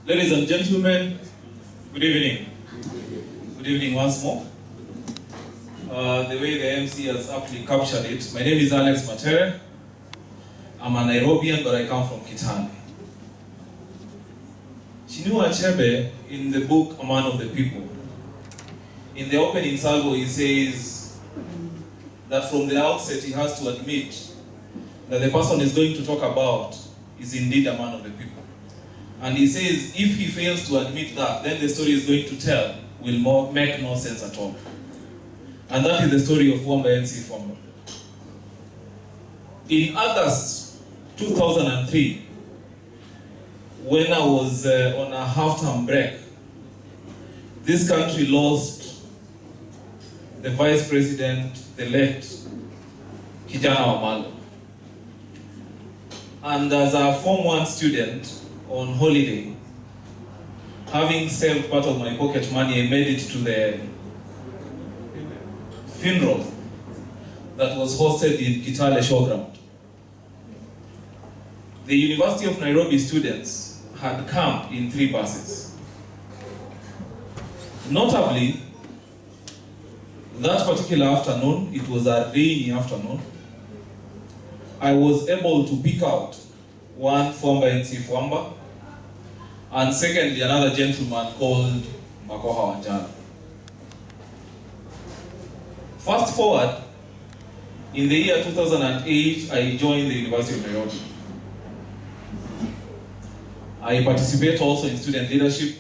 Ladies and gentlemen, good evening. Good evening once more. The way the MC has aptly captured it, my name is Matere. I'm a Nairobian, but I come from Kitale. Chinua Achebe, in the book A Man of the People, in the opening salvo, he says that from the outset he has to admit that the person he's going to talk about is indeed a man of the people. And he says if he fails to admit that, then the story is going to tell will make no sense at all. And that is the story of Fwamba. In August 2003, when I was on a half-term break, this country lost the Vice President, the late Kijana Wamalo. And as a Form 1 student on holiday, having saved part of my pocket money, I made it to the funeral that was hosted in Kitale Showground. The University of Nairobi students had come in 3 buses. Notably, that particular afternoon, it was a rainy afternoon, I was able to pick out one Fwamba, and secondly, another gentleman called Makoha Wanjala. Fast forward, in the year 2008, I joined the University of Nairobi. I participate also in student leadership.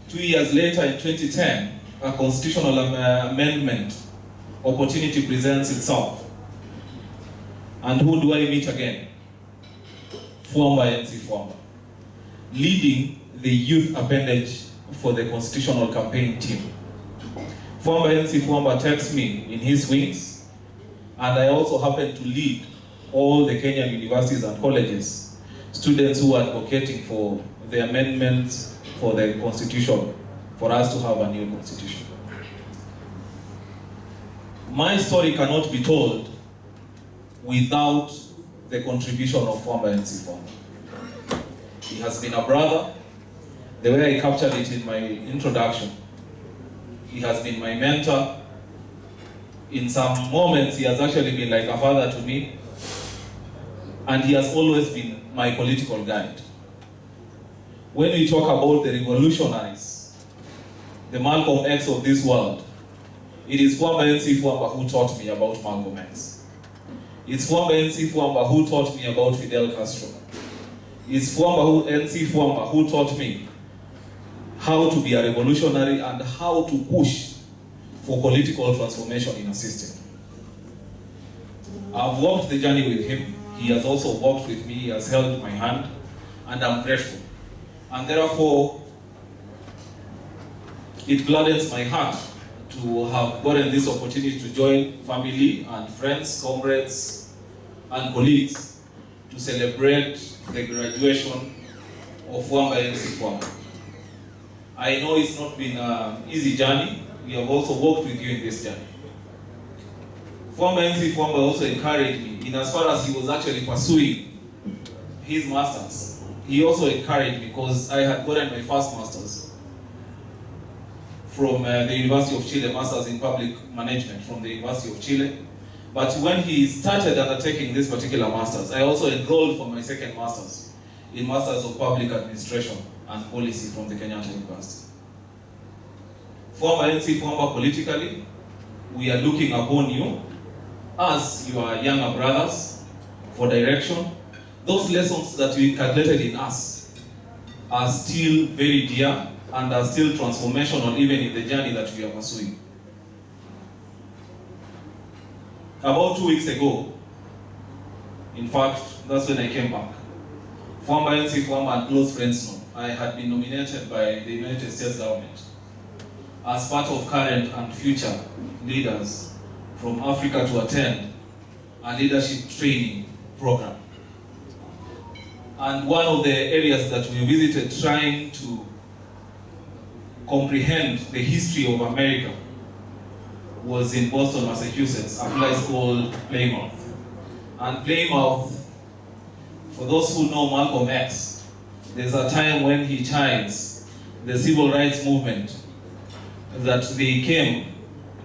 2 years later, in 2010, a constitutional amendment opportunity presents itself. And who do I meet again? Fwamba, leading the youth appendage for the constitutional campaign team. Fwamba takes me in his wings, and I also happen to lead all the Kenyan universities and colleges, students who are advocating for the amendments for the constitution, for us to have a new constitution. My story cannot be told without the contribution of Fwamba. He has been a brother, the way I captured it in my introduction. He has been my mentor. In some moments, he has actually been like a father to me. And he has always been my political guide. When we talk about the revolutionaries, the Malcolm X of this world, it is Fwamba who taught me about Malcolm X. It's Fwamba who taught me about Fidel Castro. It's Fwamba who taught me how to be a revolutionary and how to push for political transformation in a system. I've walked the journey with him. He has also walked with me. He has held my hand, and I'm grateful. And therefore, it gladdens my heart to have gotten this opportunity to join family and friends, comrades, and colleagues to celebrate the graduation of Fwamba. I know it's not been an easy journey. We have also worked with you in this journey. Fwamba also encouraged me in as far as he was actually pursuing his masters. He also encouraged me because I had gotten my first masters from the University of Chile, masters in public management from the University of Chile. But when he started undertaking this particular masters, I also enrolled for my second masters in Masters of Public Administration and Policy from the Kenyatta University. Fwamba, politically, we are looking upon you as your younger brothers for direction. Those lessons that you inculcated in us are still very dear and are still transformational even in the journey that we are pursuing. About 2 weeks ago, in fact, that's when I came back. Fwamba and close friends know, I had been nominated by the United States government as part of current and future leaders from Africa to attend a leadership training program. And one of the areas that we visited trying to comprehend the history of America was in Boston, Massachusetts, a place called Plymouth. And Plymouth, for those who know Malcolm X, there's a time when he chides the civil rights movement that they came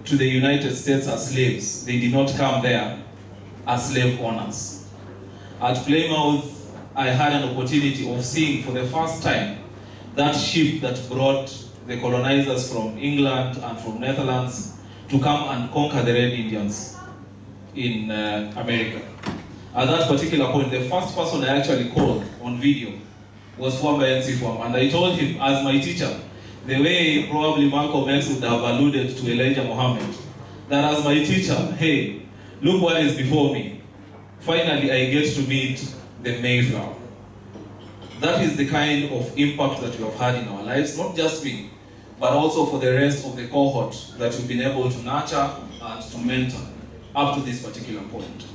to the United States as slaves. They did not come there as slave owners. At Plymouth, I had an opportunity of seeing for the first time that ship that brought the colonizers from England and from Netherlands to come and conquer the Red Indians in America. At that particular point, the first person I actually called on video was Fwamba, and I told him, as my teacher, the way probably Malcolm X would have alluded to Elijah Muhammad, that as my teacher, hey, look what is before me. Finally, I get to meet the Mayflower. That is the kind of impact that we have had in our lives, not just me, but also for the rest of the cohort that we've been able to nurture and to mentor up to this particular point.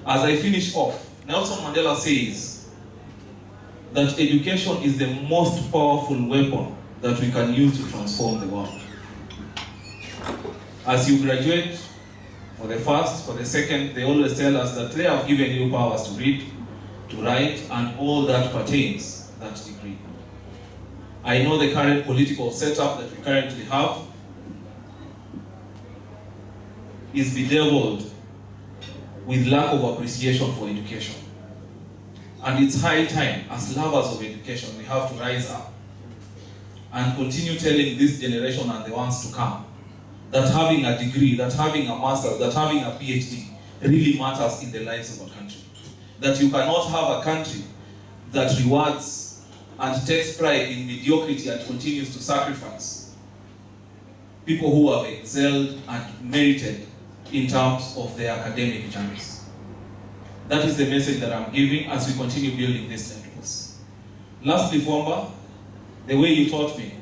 As I finish off, Nelson Mandela says that education is the most powerful weapon that we can use to transform the world. As you graduate, for the first, for the second, they always tell us that they have given you powers to read, to write, and all that pertains that degree. I know the current political setup that we currently have is bedeviled with lack of appreciation for education. And it's high time, as lovers of education, we have to rise up and continue telling this generation and the ones to come that having a degree, that having a master's, that having a PhD really matters in the lives of a country. That you cannot have a country that rewards and takes pride in mediocrity and continues to sacrifice people who have excelled and merited in terms of their academic journeys. That is the message that I'm giving as we continue building these networks. Lastly, Fwamba, the way you taught me,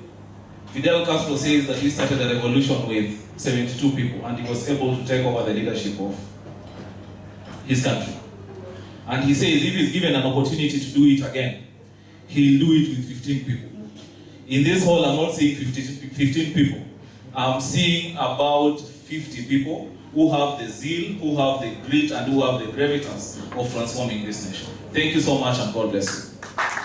Fidel Castro says that he started a revolution with 72 people and he was able to take over the leadership of his country. And he says if he's given an opportunity to do it again, he'll do it with 15 people. In this hall, I'm not seeing 15 people. I'm seeing about 50 people who have the zeal, who have the grit, and who have the gravitas of transforming this nation. Thank you so much, and God bless you.